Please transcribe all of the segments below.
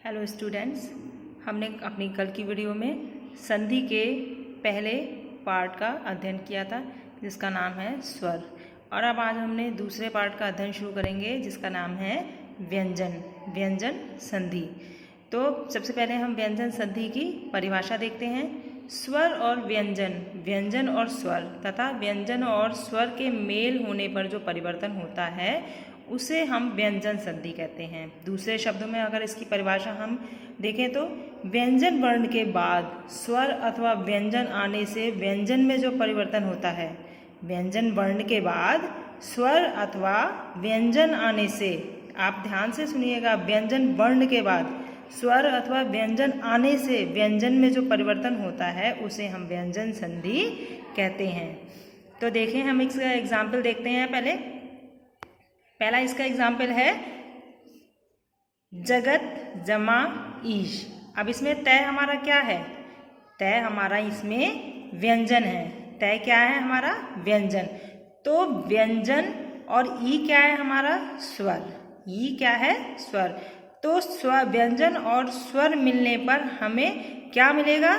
Hello students, हमने अपनी कल की वीडियो में संधि के पहले पार्ट का अध्ययन किया था जिसका नाम है स्वर। और अब आज हमने दूसरे पार्ट का अध्ययन शुरू करेंगे जिसका नाम है व्यंजन संधि। तो सबसे पहले हम व्यंजन संधि की परिभाषा देखते हैं। स्वर और व्यंजन और स्वर तथा व्यंजन और स्वर के मेल होने पर जो परिवर्तन होता है उसे हम व्यंजन संधि कहते हैं। दूसरे शब्दों में अगर इसकी परिभाषा हम देखें तो व्यंजन वर्ण के बाद स्वर अथवा व्यंजन आने से व्यंजन में जो परिवर्तन होता है, व्यंजन वर्ण के बाद स्वर अथवा व्यंजन आने से, आप ध्यान से सुनिएगा, व्यंजन वर्ण के बाद स्वर अथवा व्यंजन आने से व्यंजन में जो परिवर्तन होता है उसे हम व्यंजन संधि कहते हैं। तो देखें, हम इसका एग्जाम्पल देखते हैं। पहला इसका एग्जाम्पल है जगत जमा ईश। अब इसमें तय हमारा क्या है? तय हमारा इसमें व्यंजन है। तय क्या है हमारा? व्यंजन। तो व्यंजन और ई क्या है हमारा? स्वर। ई क्या है? स्वर। तो स्वर, व्यंजन और स्वर मिलने पर हमें क्या मिलेगा?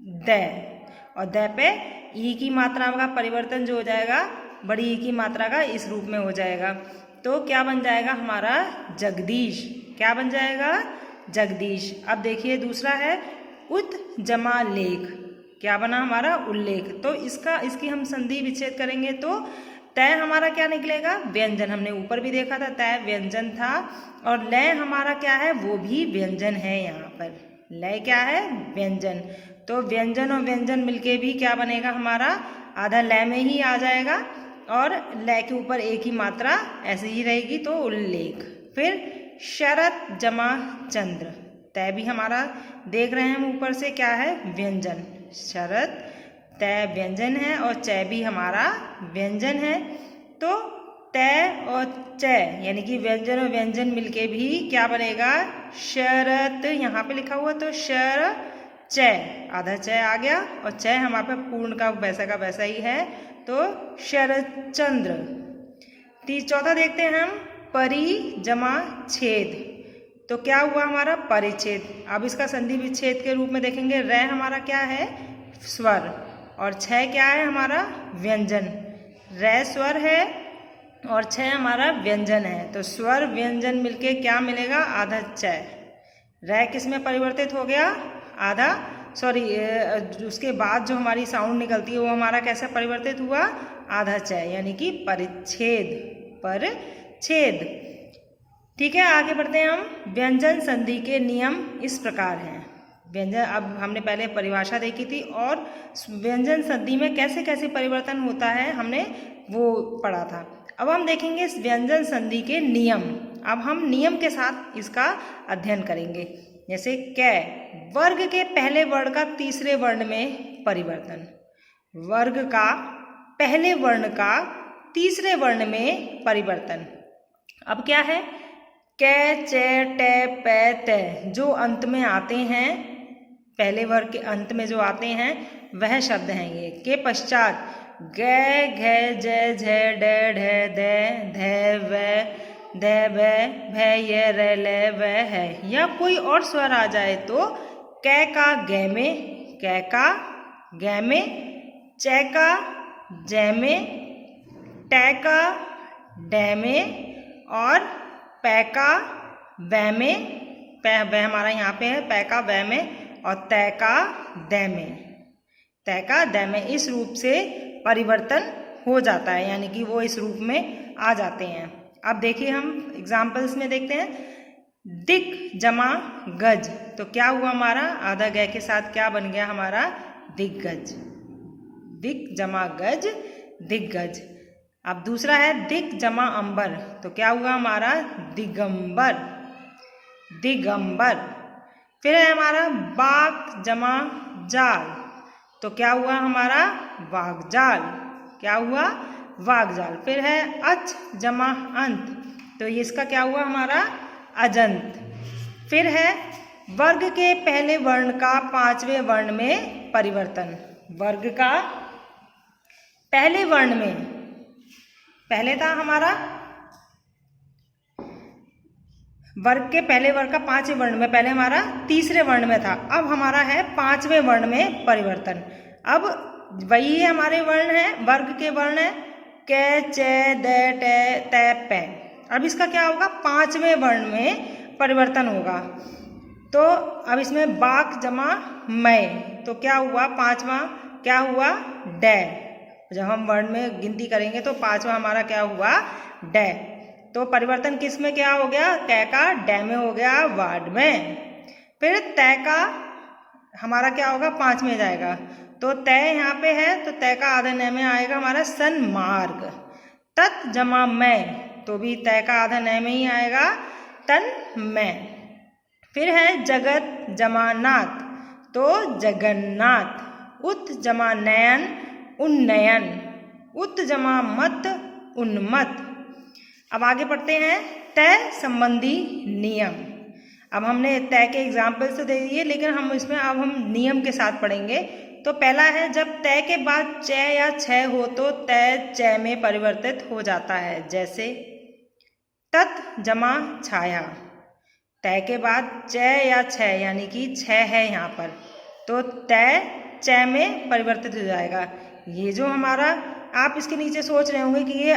द। और द पे ई की मात्रा का परिवर्तन जो हो जाएगा, बड़ी ई की मात्रा का इस रूप में हो जाएगा। तो क्या बन जाएगा हमारा? जगदीश। क्या बन जाएगा? जगदीश। अब देखिए दूसरा है उत जमा लेख। क्या बना हमारा? उल्लेख। तो इसकी हम संधि विच्छेद करेंगे तो तय हमारा क्या निकलेगा? व्यंजन। हमने ऊपर भी देखा था तय व्यंजन था, और लय हमारा क्या है? वो भी व्यंजन है। यहाँ पर लय क्या है? व्यंजन। तो व्यंजन और व्यंजन मिलके भी क्या बनेगा हमारा? आधा लय में ही आ जाएगा और लय के ऊपर एक ही मात्रा ऐसे ही रहेगी, तो उल्लेख। फिर शरत जमा चंद्र। तय भी हमारा देख रहे हैं हम ऊपर से क्या है? व्यंजन। शरत तय व्यंजन है और चय भी हमारा व्यंजन है। तो तय और चय यानी कि व्यंजन और व्यंजन मिलके भी क्या बनेगा? शरत। यहाँ पे लिखा हुआ तो शर चय, आधा चय आ गया और चय हमारे पे पूर्ण का वैसा ही है, तो शरत चंद्र। चौथा देखते हैं हम परि जमा छेद। तो क्या हुआ हमारा? परिच्छेद। अब इसका संधि विच्छेद के रूप में देखेंगे। र हमारा क्या है? स्वर। और छ क्या है हमारा? व्यंजन। र स्वर है और छ हमारा व्यंजन है। तो स्वर व्यंजन मिलके क्या मिलेगा? आधा चय। र किस में परिवर्तित हो गया? आधा, उसके बाद जो हमारी साउंड निकलती है वो हमारा कैसे परिवर्तित हुआ? आधा चय, यानी कि परिच्छेद। परिच्छेद। ठीक है, आगे बढ़ते हैं हम। व्यंजन संधि के नियम इस प्रकार हैं। व्यंजन, अब हमने पहले परिभाषा देखी थी और व्यंजन संधि में कैसे कैसे परिवर्तन होता है हमने वो पढ़ा था। अब हम देखेंगे इस व्यंजन संधि के नियम। अब हम नियम के साथ इसका अध्ययन करेंगे। जैसे कै, वर्ग के पहले वर्ण का तीसरे वर्ण में परिवर्तन। वर्ग का पहले वर्ण का तीसरे वर्ण में परिवर्तन। अब क्या है? कै, चै, टै, पै, तै जो अंत में आते हैं, पहले वर्ग के अंत में जो आते हैं वह शब्द हैं ये। के पश्चात गै, घै, जै, झै, डै, ढै, दै, धै, वै, दै, वै, भै, य, रै, लै, वै, है, या कोई और स्वर आ जाए तो कै का गै में, कै का गै में, चै का जै में, टै का डै में और पै का वै में। पै वै हमारा यहाँ पे है, पै का वै में, और तै का दै में। तै का दै में इस रूप से परिवर्तन हो जाता है, यानी कि वो इस रूप में आ जाते हैं। अब देखिए हम एग्जाम्पल्स में देखते हैं। दिक जमा गज। तो क्या हुआ हमारा? आधा गै के साथ क्या बन गया हमारा? दिग्गज। दिक जमा गज, दिग्गज। अब दूसरा है दिक जमा अंबर। तो क्या हुआ हमारा? दिगंबर। दिगंबर। फिर है हमारा बाक जमा जाल। तो क्या हुआ हमारा? वागजाल। क्या हुआ? वागजाल। फिर है अच जमा अंत। तो ये इसका क्या हुआ हमारा? अजंत। फिर है वर्ग के पहले वर्ण का पांचवें वर्ण में परिवर्तन। वर्ग का पहले वर्ण में, पहले था हमारा वर्ग के पहले वर्ग का 5वें वर्ण में, पहले हमारा तीसरे वर्ण में था, अब हमारा है 5वें वर्ण में परिवर्तन। अब वही हमारे वर्ण है, वर्ग के वर्ण है कै चै दै टै तै पै। अब इसका क्या होगा, 5वें वर्ण में परिवर्तन होगा। तो अब इसमें बाक जमा मै, तो क्या हुआ, 5वां क्या हुआ, डै। जब हम वर्ण में गिनती करेंगे तो 5वां हमारा क्या हुआ, डै। तो परिवर्तन किस में क्या हो गया, कै का डै में हो गया, वाड में। फिर तै का हमारा क्या होगा, 5 में जाएगा, तो तै यहाँ पे है तो तै का आधा नै में आएगा हमारा सन्मार्ग। तत् जमा मैं, तो भी तै का आधा नै में ही आएगा, तन मैं। फिर है जगत जमा नाथ, तो जगन्नाथ। उत जमा नयन, उन्नयन। उत जमा मत, उन्मत। अब आगे पढ़ते हैं तय संबंधी नियम। अब हमने तय के एग्जाम्पल्स तो दे दिए, लेकिन हम इसमें अब हम नियम के साथ पढ़ेंगे। तो पहला है, जब तय के बाद च या छ हो तो तय च में परिवर्तित हो जाता है। जैसे तत् जमा छाया, तय के बाद च या छ यानी कि छ है यहाँ पर, तो तय च में परिवर्तित हो जाएगा। ये जो हमारा, आप इसके नीचे सोच रहे होंगे कि ये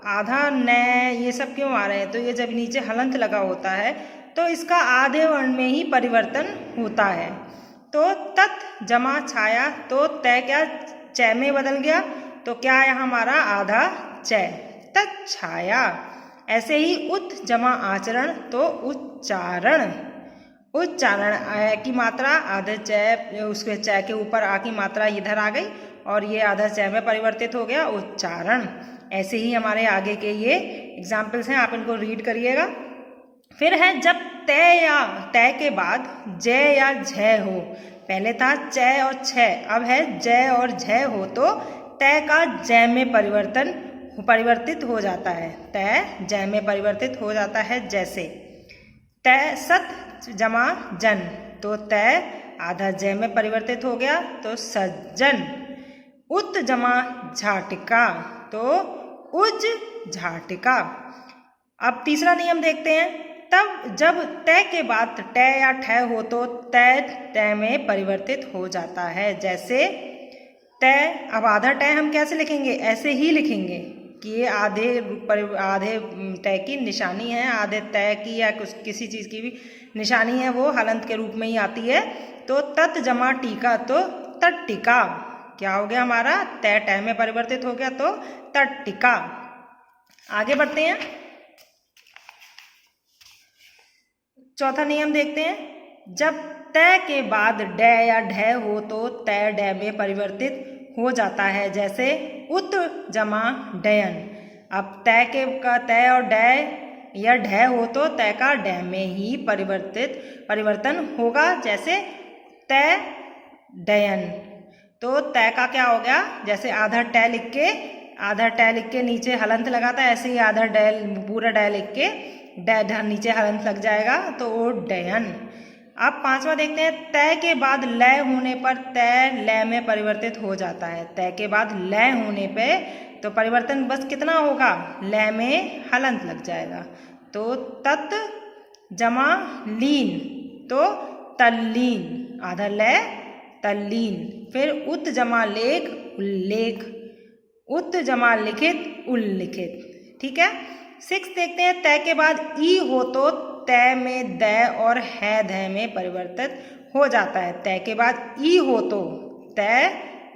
आधा न ये सब क्यों आ रहे हैं, तो ये जब नीचे हलंत लगा होता है तो इसका आधे वर्ण में ही परिवर्तन होता है। तो तत् जमा छाया, तो तय क्या च में बदल गया, तो क्या है हमारा आधा च, तत् छाया। ऐसे ही उत जमा आचरण, तो उच्चारण। उच्चारण की मात्रा आधे च, उसके च के ऊपर आ की मात्रा इधर आ गई और ये आधा च में परिवर्तित हो गया, उच्चारण। ऐसे ही हमारे आगे के ये एग्जाम्पल्स हैं, आप इनको रीड करिएगा। फिर है जब तय या तय के बाद जय या झय हो, पहले था च और छ, अब है जय और झय हो, तो तय का जय में परिवर्तित हो जाता है, तय जय में परिवर्तित हो जाता है। जैसे तय सत जमा जन, तो तय आधा जय में परिवर्तित हो गया, तो सज्जन। उत जमा झाटिका, तो उज झाटिका। अब तीसरा नियम देखते हैं, तब जब तय के बाद ट या ठ हो तो तय तय में परिवर्तित हो जाता है। जैसे तय, अब आधा ट हम कैसे लिखेंगे, ऐसे ही लिखेंगे कि ये आधे तय की निशानी है, आधे तय की या किसी चीज़ की भी निशानी है, वो हलंत के रूप में ही आती है। तो तत् जमा टीका, तो तट्टिका। क्या हो गया हमारा, तय टय में परिवर्तित हो गया, तो तट्टिका। आगे बढ़ते हैं, चौथा नियम देखते हैं, जब तय के बाद ड या ढ हो तो तय ड में परिवर्तित हो जाता है। जैसे उत जमा डयन, अब तय के का तय और ड या ढ हो तो तय का ड में ही परिवर्तन होगा। जैसे तय डयन, तो तय का क्या हो गया, जैसे आधा ट लिख के नीचे हलंत लगाता है, ऐसे ही आधा पूरा ड लिख के नीचे हलंत लग जाएगा, तो वो डयन। अब पांचवा देखते हैं, तय के बाद लय होने पर तय लय में परिवर्तित हो जाता है। तय के बाद लय होने पे तो परिवर्तन बस कितना होगा, लय में हलंत लग जाएगा। तो तत् जमा लीन, तो तल्लीन, आधा लय तल्लीन। फिर उत जमा लेख, उल्लेख। उत जमा लिखित, उल्लिखित। ठीक है। 6 देखते हैं, तय के बाद ई हो तो तय में द और है ध में परिवर्तित हो जाता है। तय के बाद ई हो तो तय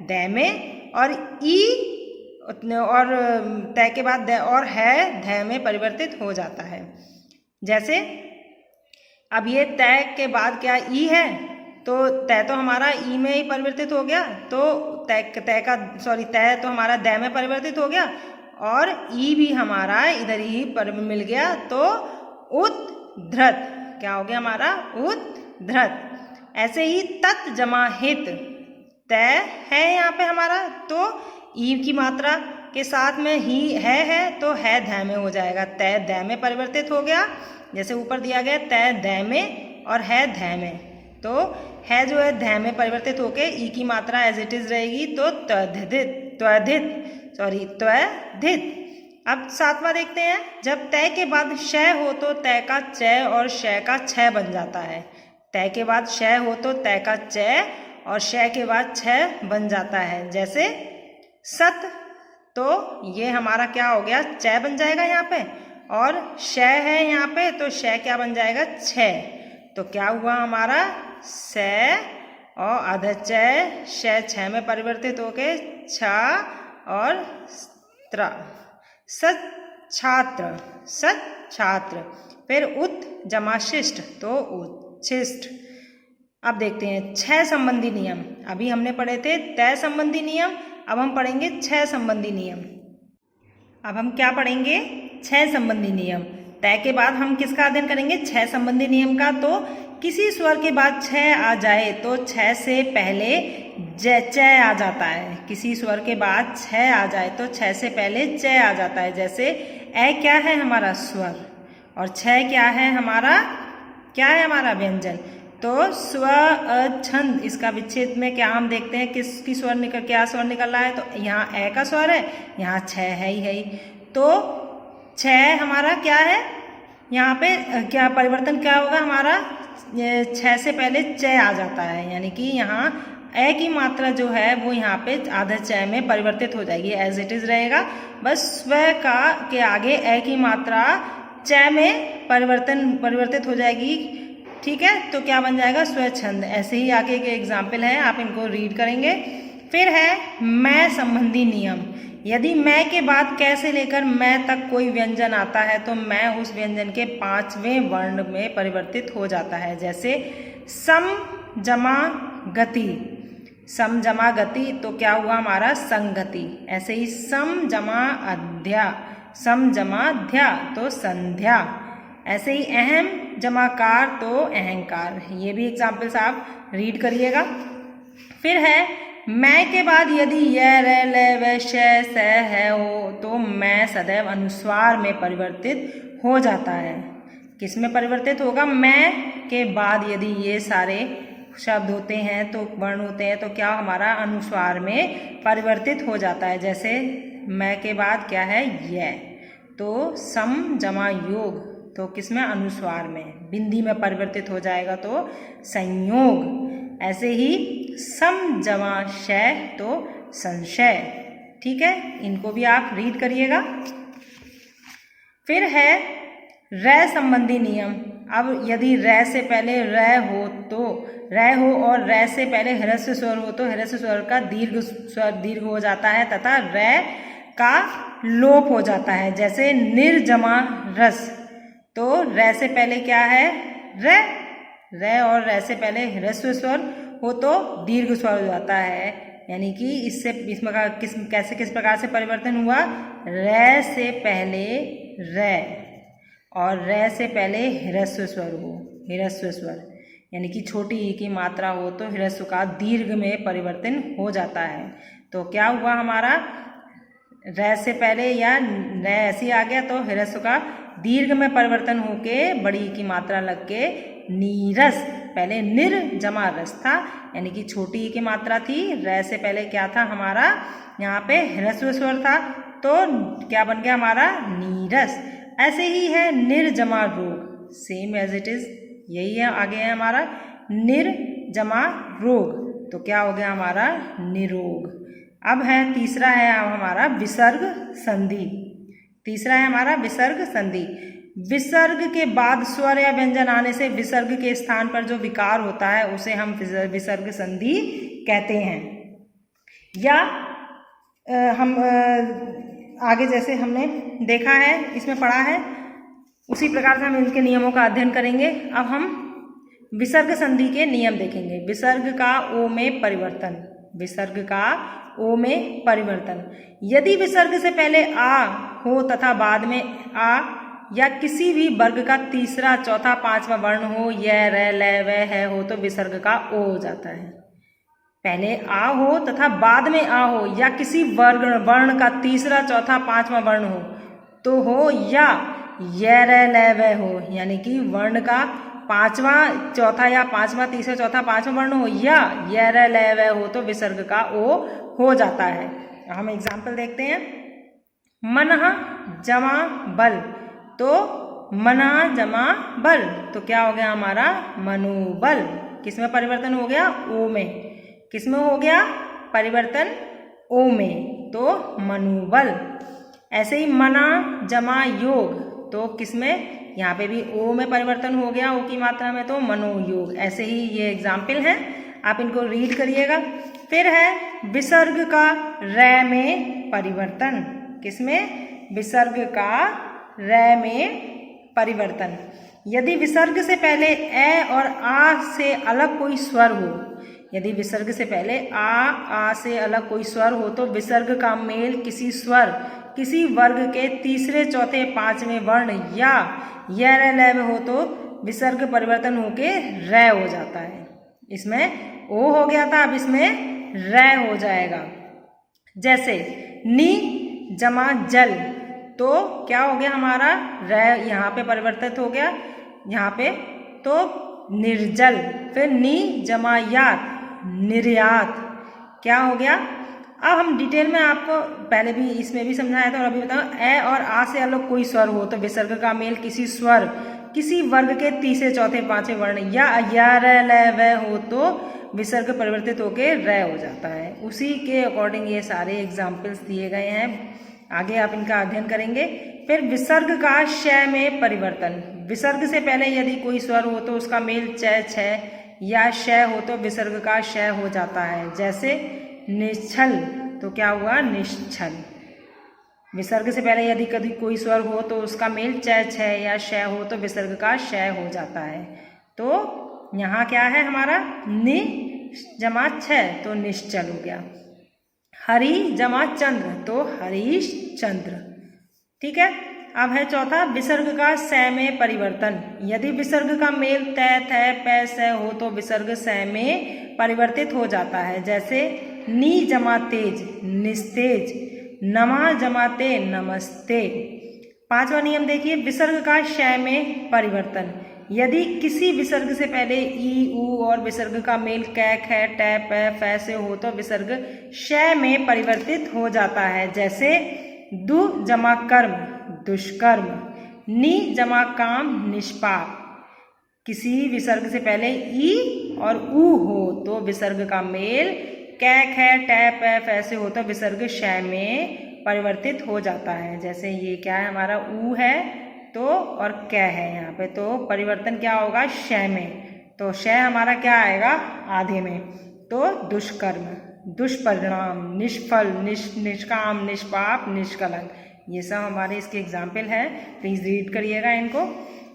द में और ई और तय के बाद द और है ध में परिवर्तित हो जाता है। जैसे अब ये तय के बाद क्या ई है, तो तय तो हमारा ई में ही परिवर्तित हो गया, तो तय तो हमारा द में परिवर्तित हो गया और ई भी हमारा इधर ही पर मिल गया, तो उद्धृत क्या हो गया हमारा, उद्धृत। ऐसे ही तत् जमा हित, तय है यहाँ पे हमारा, तो ई की मात्रा के साथ में ही है तो है ध में हो जाएगा, तय द में परिवर्तित हो गया। जैसे ऊपर दिया गया तय द में और है ध में, तो है जो है ध में परिवर्तित होके ई की मात्रा एज इट इज रहेगी, तो त्वधित। अब सातवां देखते हैं, जब तय के बाद शय हो तो तय का चय और शय का छय बन जाता है। तय के बाद शय हो तो तय का चय और शय के बाद छय बन जाता है। जैसे सत, तो ये हमारा क्या हो गया, चय बन जाएगा यहाँ पे, और शय है यहाँ पे तो शय क्या बन जाएगा, छय। तो क्या हुआ हमारा, से और अधचय शय छय में परिवर्तित होके छ और त्र, सत छात्र, सत छात्र। फिर उत जमा शिष्ट तो उच्छिष्ट। अब देखते हैं छह संबंधी नियम। अभी हमने पढ़े थे तय संबंधी नियम, अब हम पढ़ेंगे छह संबंधी नियम। अब हम क्या पढ़ेंगे, छह संबंधी नियम। तय के बाद हम किसका अध्ययन करेंगे, छह संबंधी नियम का। तो किसी स्वर के बाद छह आ जाए तो छह से पहले चय आ जाता है। किसी स्वर के बाद छह आ जाए तो छह से पहले चय आ जाता है। जैसे ए क्या है हमारा स्वर और छह क्या है हमारा व्यंजन। तो स्व छंद, इसका विच्छेद में क्या हम देखते हैं किसकी स्वर क्या स्वर निकल रहा है। तो यहाँ ए का स्वर है, यहाँ छह है ही। तो छह हमारा क्या है, यहाँ पे क्या परिवर्तन क्या होगा हमारा, छह से पहले चय आ जाता है, यानी कि यहाँ ए की मात्रा जो है वो यहाँ पे आधे चय में परिवर्तित हो जाएगी, एज इट इज रहेगा। बस स्व का के आगे ए की मात्रा चय में परिवर्तित हो जाएगी। ठीक है, तो क्या बन जाएगा, स्वच्छंद। ऐसे ही आगे के एग्जाम्पल है, आप इनको रीड करेंगे। फिर है मैं संबंधी नियम। यदि मैं के बाद कै से लेकर मैं तक कोई व्यंजन आता है तो मैं उस व्यंजन के पांचवें वर्ण में परिवर्तित हो जाता है। जैसे सम जमा गति, सम जमा गति तो क्या हुआ हमारा, संगति। ऐसे ही सम जमा अध्या, सम जमा ध्या तो संध्या। ऐसे ही अहम जमाकार तो अहंकार। ये भी एग्जाम्पल्स आप रीड करिएगा। फिर है मैं के बाद यदि य र ल व श स है हो तो मैं सदैव अनुस्वार में परिवर्तित हो जाता है। किस में परिवर्तित होगा, मैं के बाद यदि ये सारे शब्द होते हैं तो वर्ण होते हैं तो क्या हमारा अनुस्वार में परिवर्तित हो जाता है। जैसे मैं के बाद क्या है, य, तो सम जमा योग तो किसमें, अनुस्वार में, बिंदी में परिवर्तित हो जाएगा तो संयोग। ऐसे ही सम जमा शय तो संशय। ठीक है, इनको भी आप रीड करिएगा। फिर है र संबंधी नियम। अब यदि र से पहले र हो तो र हो और र से पहले ह्रस्व स्वर हो तो ह्रस्व स्वर का दीर्घ स्वर दीर्घ हो जाता है तथा र का लोप हो जाता है। जैसे निर्जमा रस, तो र से पहले क्या है, र और र से पहले ह्रस्व स्वर हो तो दीर्घ स्वर हो जाता है। यानी कि इसमें किस प्रकार से परिवर्तन हुआ, र से पहले र और र से पहले ह्रस्व स्वर हो, ह्रस्व स्वर यानी कि छोटी ई की मात्रा हो तो ह्रस्व का दीर्घ में परिवर्तन हो जाता है। तो क्या हुआ हमारा, र से पहले या न ऐसे आ गया तो ह्रस्व का दीर्घ में परिवर्तन होके बड़ी की मात्रा लग के नीरस, पहले निर जमा रस था यानी कि छोटी की मात्रा थी। र से पहले क्या था हमारा, यहाँ पे ह्रस्व स्वर था तो क्या बन गया हमारा, नीरस। ऐसे ही है निर्जमा रोग, सेम एज इट इज, यही है आगे है हमारा निर्जमा रोग तो क्या हो गया हमारा, निरोग। अब है तीसरा है हमारा विसर्ग संधि। तीसरा है हमारा विसर्ग संधि। विसर्ग के बाद स्वर या व्यंजन आने से विसर्ग के स्थान पर जो विकार होता है उसे हम विसर्ग संधि कहते हैं। या हम आगे जैसे हमने देखा है, इसमें पढ़ा है, उसी प्रकार से हम इनके नियमों का अध्ययन करेंगे। अब हम विसर्ग संधि के नियम देखेंगे। विसर्ग का ओ में परिवर्तन, विसर्ग का ओ में परिवर्तन। यदि विसर्ग से पहले आ हो तथा बाद में आ या किसी भी वर्ग का तीसरा, चौथा, पांचवा वर्ण हो, य, र, ल, व, है हो तो विसर्ग का ओ हो जाता है। पहले आ हो तथा बाद में आ हो या किसी वर्ण का तीसरा, चौथा, पांचवा वर्ण हो तो हो या य, र, ल, व हो यानी कि वर्ण का पांचवा, चौथा या पांचवा, तीसरा, चौथा, पांचवा वर्ण हो या य, र, ल, व हो तो विसर्ग का ओ हो जाता है। हम एग्जाम्पल देखते हैं। मनः जमा बल, तो मना जमा बल, तो क्या हो गया हमारा मनोबल। किसमें परिवर्तन हो गया, ओ में। किसमें हो गया परिवर्तन, ओ में, तो मनोबल। ऐसे ही मना जमा योग, तो किसमें, यहाँ पे भी ओ में परिवर्तन हो गया, ओ की मात्रा में, तो मनोयोग। ऐसे ही ये एग्जाम्पल हैं, आप इनको रीड करिएगा। फिर है विसर्ग का रै में परिवर्तन। किसमें, विसर्ग का रै में परिवर्तन। यदि विसर्ग से पहले ए और आ से अलग कोई स्वर हो, यदि विसर्ग से पहले आ से अलग कोई स्वर हो, तो विसर्ग का मेल किसी स्वर, किसी वर्ग के तीसरे, चौथे, पांचवें वर्ण या य रै लय में हो, तो विसर्ग परिवर्तन होके रै हो जाता है। इसमें ओ हो गया था, अब इसमें रै हो जाएगा। जैसे नी जमा जल, तो क्या हो गया हमारा रै यहाँ पे परिवर्तित हो गया, यहाँ पे, तो निर्जल। फिर नी जमा यात, निर्यात, क्या हो गया। अब हम डिटेल में आपको पहले भी इसमें भी समझाया था और अभी बताओ, ए और आ से अलग कोई स्वर हो, तो विसर्ग का मेल किसी स्वर, किसी वर्ग के तीसरे, चौथे, पांचवें वर्ण या रै लय व हो, तो विसर्ग परिवर्तित होके रै हो जाता है। उसी के अकॉर्डिंग ये सारे एग्जाम्पल्स दिए गए हैं, आगे आप इनका अध्ययन करेंगे। फिर विसर्ग का शय में परिवर्तन। विसर्ग से पहले यदि कोई स्वर हो तो उसका मेल च, छ या शय हो, तो विसर्ग का शय हो जाता है। जैसे निश्चल, तो क्या हुआ निश्चल। विसर्ग से पहले यदि कभी कोई स्वर हो तो उसका मेल च, छ या शय हो, तो विसर्ग का शय हो जाता है। तो यहाँ क्या है हमारा नि जमा छ, तो निश्चल हो गया। हरि जमा चंद्र, तो हरीश चंद्र। ठीक है। अब है चौथा विसर्ग का स में परिवर्तन। यदि विसर्ग का मेल त, थ, प, स हो, तो विसर्ग स में परिवर्तित हो जाता है। जैसे नी जमा तेज, निस्तेज, नमा जमा ते, नमस्ते। पांचवा नियम देखिए, विसर्ग का श में परिवर्तन। यदि किसी विसर्ग से पहले ई, ऊ और विसर्ग का मेल क, ख, ट, प, फ से हो, तो विसर्ग श में परिवर्तित हो जाता है। जैसे दु जमा कर्म, दुष्कर्म, नि जमा काम, निष्पाप। किसी विसर्ग से पहले ई और ऊ हो तो विसर्ग का मेल क, ख, ट, प, फ से हो, तो विसर्ग श में परिवर्तित हो जाता है। जैसे ये क्या है हमारा ऊ है, तो और क है यहाँ पे, तो परिवर्तन क्या होगा श में, तो श हमारा क्या आएगा आधे में। तो दुष्कर्म, दुष्परिणाम, निष्फल, निष्काम, निष्पाप, निष्कलंक, ये सब हमारे इसके एग्जाम्पल है। प्लीज रीड करिएगा इनको।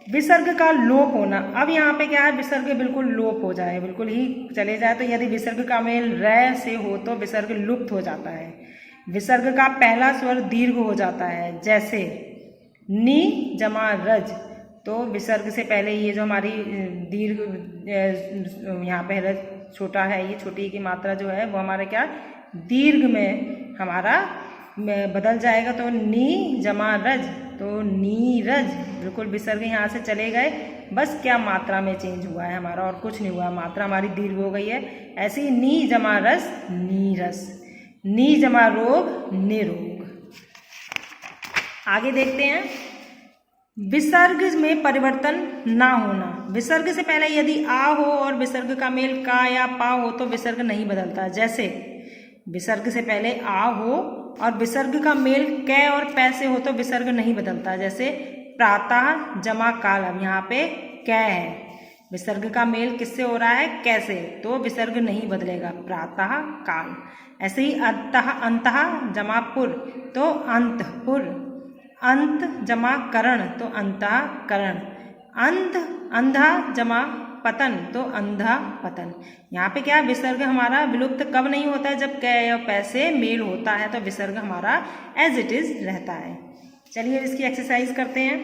विसर्ग का लोप होना। अब यहाँ पे क्या है, विसर्ग बिल्कुल लोप हो जाए, बिल्कुल ही चले जाए, तो यदि विसर्ग का मेल रै से हो तो विसर्ग लुप्त हो जाता है। विसर्ग का पहला स्वर दीर्घ हो जाता है। जैसे नी जमा रज, तो विसर्ग से पहले ये जो हमारी दीर्घ यहाँ पे रज छोटा है, ये छोटी की मात्रा जो है वो हमारा क्या दीर्घ में हमारा बदल जाएगा। तो नी जमा रज, तो नीरज, बिल्कुल विसर्ग यहाँ से चले गए, बस क्या मात्रा में चेंज हुआ है हमारा, और कुछ नहीं हुआ, मात्रा हमारी दीर्घ हो गई है। ऐसे ही नी जमा रस, नीरस, नी जमा रोग, निरोग। आगे देखते हैं विसर्ग में परिवर्तन ना होना। विसर्ग से पहले यदि आ हो और विसर्ग का मेल का या पा हो तो विसर्ग नहीं बदलता। जैसे विसर्ग से पहले आ हो और विसर्ग का मेल कै और पै से हो तो विसर्ग नहीं बदलता। जैसे प्रातः जमा काल, अब यहाँ पे कै है, विसर्ग का मेल किससे हो रहा है कैसे, तो विसर्ग नहीं बदलेगा, प्रातः काल। ऐसे ही अंतः, अंतः जमा पुर, तो अंतपुर, अंत जमा करण, तो अंतः करण, अंध अंधा जमा पतन, तो अंधा पतन। यहाँ पे क्या विसर्ग हमारा विलुप्त कब नहीं होता है, जब कै या पै से मेल होता है, तो विसर्ग हमारा एज इट इज रहता है। चलिए इसकी एक्सरसाइज करते हैं।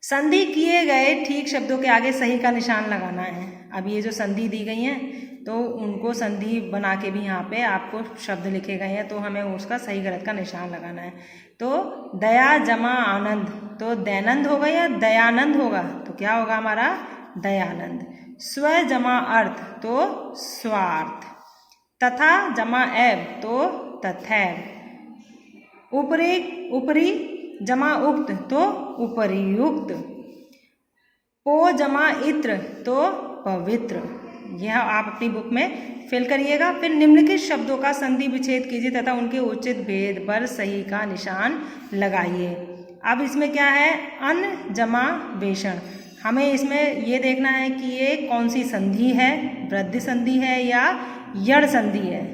संधि किए गए ठीक शब्दों के आगे सही का निशान लगाना है। अब ये जो संधि दी गई हैं तो उनको संधि बना के भी यहाँ पे आपको शब्द लिखे गए हैं, तो हमें उसका सही गलत का निशान लगाना है। तो दया जमा आनंद, तो दयानंद होगा या दयानंद होगा, तो क्या होगा हमारा दयानंद। स्व जमा अर्थ, तो स्वार्थ। तथा जमा एव, तो तथैव। ऊपरी ऊपरी जमा उक्त तो उपर्युक्त। पो जमा इत्र तो पवित्र। यह आप अपनी बुक में फिल करिएगा। फिर निम्नलिखित शब्दों का संधि विच्छेद कीजिए तथा उनके उचित भेद पर सही का निशान लगाइए। अब इसमें क्या है, अन जमा वेषण। हमें इसमें ये देखना है कि ये कौन सी संधि है, वृद्धि संधि है या यड़ संधि है।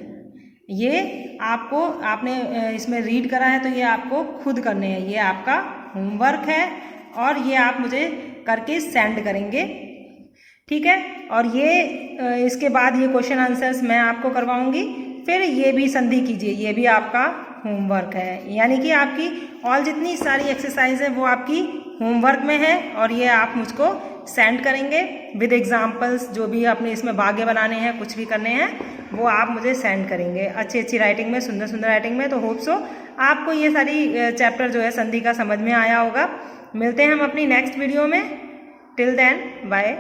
ये आपको, आपने इसमें रीड करा है तो ये आपको खुद करने हैं। ये आपका होमवर्क है और ये आप मुझे करके सेंड करेंगे, ठीक है। और ये इसके बाद ये क्वेश्चन आंसर्स मैं आपको करवाऊंगी। फिर ये भी संधि कीजिए, ये भी आपका होमवर्क है। यानी कि आपकी ऑल जितनी सारी एक्सरसाइज है वो आपकी होमवर्क में है और ये आप मुझको सेंड करेंगे विद एग्जाम्पल्स। जो भी आपने इसमें भाग्य बनाने हैं, कुछ भी करने हैं, वो आप मुझे सेंड करेंगे अच्छी अच्छी राइटिंग में, सुंदर सुंदर राइटिंग में। तो होप सो आपको ये सारी चैप्टर जो है संधि का समझ में आया होगा। मिलते हैं हम अपनी नेक्स्ट वीडियो में। Till then bye.